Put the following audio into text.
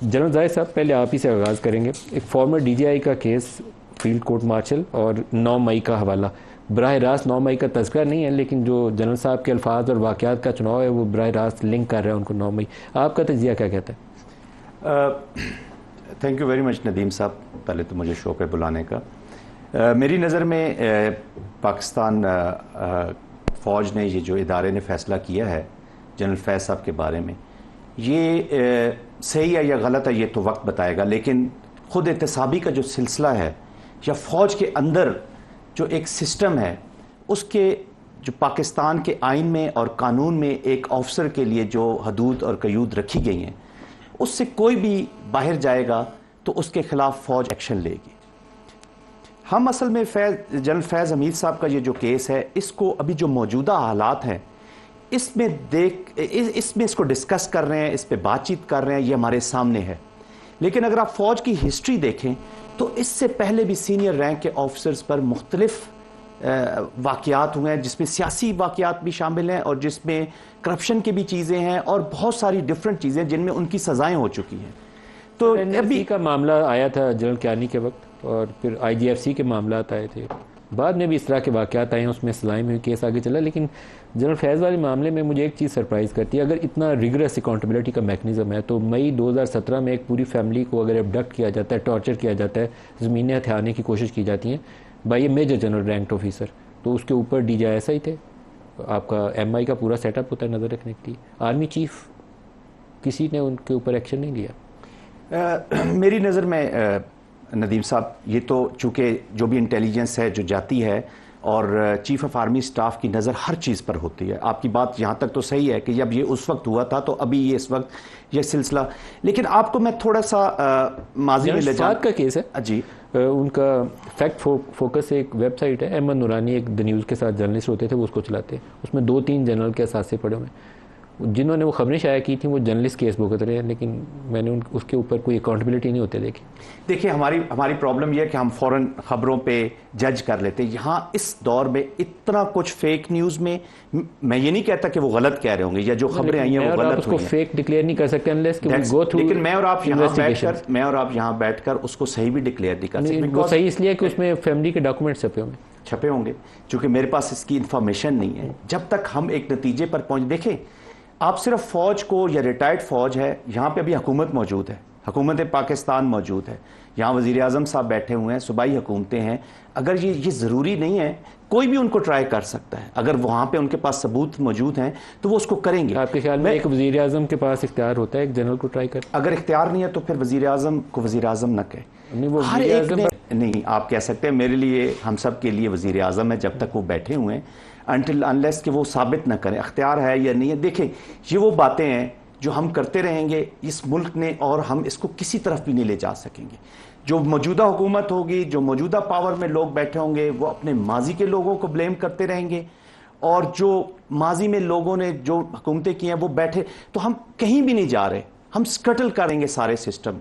General Zahid साहब, पहले आप ही से आगाज़ करेंगे। एक फॉर्मर DGI का केस, फील्ड कोर्ट मार्शल, और 9 मई का हवाला। बराह रास्त 9 मई का तज़किरा नहीं है, लेकिन जो जनरल साहब के अल्फाज और वाक़यात का चुनाव है वो बराह रास्त लिंक कर रहा है उनको 9 मई। आपका तजिया क्या कहता है? Thank you very much Nadeem साहब, पहले तो मुझे शौक़ है बुलाने का। मेरी नज़र में पाकिस्तान फ़ौज ने, ये जो इदारे ने फ़ैसला किया है जनरल फैज़ साहब के बारे में, ये सही है या गलत है ये तो वक्त बताएगा, लेकिन ख़ुद एहतसाबी का जो सिलसिला है या फ़ौज के अंदर जो एक सिस्टम है, उसके जो पाकिस्तान के आइन में और कानून में एक ऑफिसर के लिए जो हदूद और कयूद रखी गई हैं, उससे कोई भी बाहर जाएगा तो उसके ख़िलाफ़ फ़ौज एक्शन लेगी। हम असल में जनरल फैज़ हमीद साहब का ये जो केस है, इसको अभी जो मौजूदा हालात हैं इसमें इसको डिस्कस कर रहे हैं, इस पर बातचीत कर रहे हैं, ये हमारे सामने है। लेकिन अगर आप फ़ौज की हिस्ट्री देखें तो इससे पहले भी सीनियर रैंक के ऑफिसर्स पर मुख्तलिफ वाक़यात हुए हैं, जिसमें सियासी वाक़यात भी शामिल हैं और जिसमें करप्शन की भी चीज़ें हैं और बहुत सारी डिफरेंट चीज़ें जिनमें उनकी सज़ाएँ हो चुकी हैं। तो अभी का मामला आया था जनरल क्यानी के वक्त, और फिर IGFC के मामला आए थे, बाद में भी इस तरह के वाक़यात आए हैं, उसमें सज़ाएँ में केस आगे चला। लेकिन जनरल फैज़ वाले मामले में मुझे एक चीज़ सरप्राइज़ करती है। अगर इतना रिगरस अकाउंटेबिलिटी का मैकेनिज़्म है तो मई 2017 में एक पूरी फैमिली को अगर अबडक्ट किया जाता है, टॉर्चर किया जाता है, ज़मीनें हथियाने की कोशिश की जाती हैं by a major general ranked officer, तो उसके ऊपर DGI ऐसा ही थे। आपका MI का पूरा सेटअप होता है नज़र रखने के लिए, आर्मी चीफ, किसी ने उनके ऊपर एक्शन नहीं लिया। मेरी नज़र में नदीम साहब, ये तो चूँकि जो भी इंटेलिजेंस है जो जाती है और चीफ़ ऑफ आर्मी स्टाफ की नज़र हर चीज़ पर होती है। आपकी बात यहाँ तक तो सही है कि जब ये उस वक्त हुआ था तो अभी ये इस वक्त ये सिलसिला, लेकिन आपको मैं थोड़ा सा माजी में ले जाऊँ। का केस है जी, उनका फैक्ट फोकस एक वेबसाइट है, अहमद नूरानी एक द न्यूज़ के साथ जर्नलिस्ट होते थे, वो उसको चलाते हैं। उसमें 2-3 जनरल के असासे पड़े हुए हैं, जिन्होंने वो खबरें शाया की थी वो जर्नलिस्ट केस भुगत रहे हैं, लेकिन मैंने उसके ऊपर कोई अकाउंटेबिलिटी नहीं होते देखी। देखिए, हमारी प्रॉब्लम यह है कि हम फ़ौरन खबरों पे जज कर लेते हैं। यहाँ इस दौर में इतना कुछ फेक न्यूज़ में, मैं ये नहीं कहता कि वो गलत कह रहे होंगे या जो खबरें आई हैं वो गलत हुई हैं, फेक डिक्लेयर नहीं कर सकते अनलेस कि वो गो थ्रू। लेकिन मैं और आप यहाँ बैठकर उसको सही भी डिक्लेयर नहीं कर सकते। वो सही इसलिए कि उसमें फैमिली के डॉक्यूमेंट छपे होंगे, चूँकि मेरे पास इसकी इंफॉर्मेशन नहीं है। जब तक हम एक नतीजे पर पहुँच, देखें आप सिर्फ फ़ौज को, या रिटायर्ड फ़ौज है, यहाँ पे अभी हुकूमत मौजूद है, हुकूमत पाकिस्तान मौजूद है, यहाँ वज़ीर आज़म साहब बैठे हुए हैं, सूबाई हुकूमतें हैं। अगर ये ज़रूरी नहीं है, कोई भी उनको ट्राई कर सकता है। अगर वहाँ पे उनके पास सबूत मौजूद हैं तो वो उसको करेंगे। आपके ख्याल में एक वज़ीर आज़म के पास इख्तियार होता है एक जनरल को ट्राई कर? अगर इख्तियार नहीं है तो फिर वज़ीर आज़म को वज़ीर आज़म न कहे। हर एक ने नहीं, आप कह सकते हैं, मेरे लिए, हम सब के लिए वज़ीर आज़म है जब तक वो बैठे हुए हैं, अनटिल अनलेस कि वो साबित न करें अख्तियार है या नहीं है। देखें, ये वो बातें हैं जो हम करते रहेंगे इस मुल्क ने, और हम इसको किसी तरफ भी नहीं ले जा सकेंगे। जो मौजूदा हुकूमत होगी, जो मौजूदा पावर में लोग बैठे होंगे, वो अपने माजी के लोगों को ब्लेम करते रहेंगे, और जो माजी में लोगों ने जो हुकूमतें की हैं वो बैठे, तो हम कहीं भी नहीं जा रहे, हम स्कटल करेंगे सारे सिस्टम।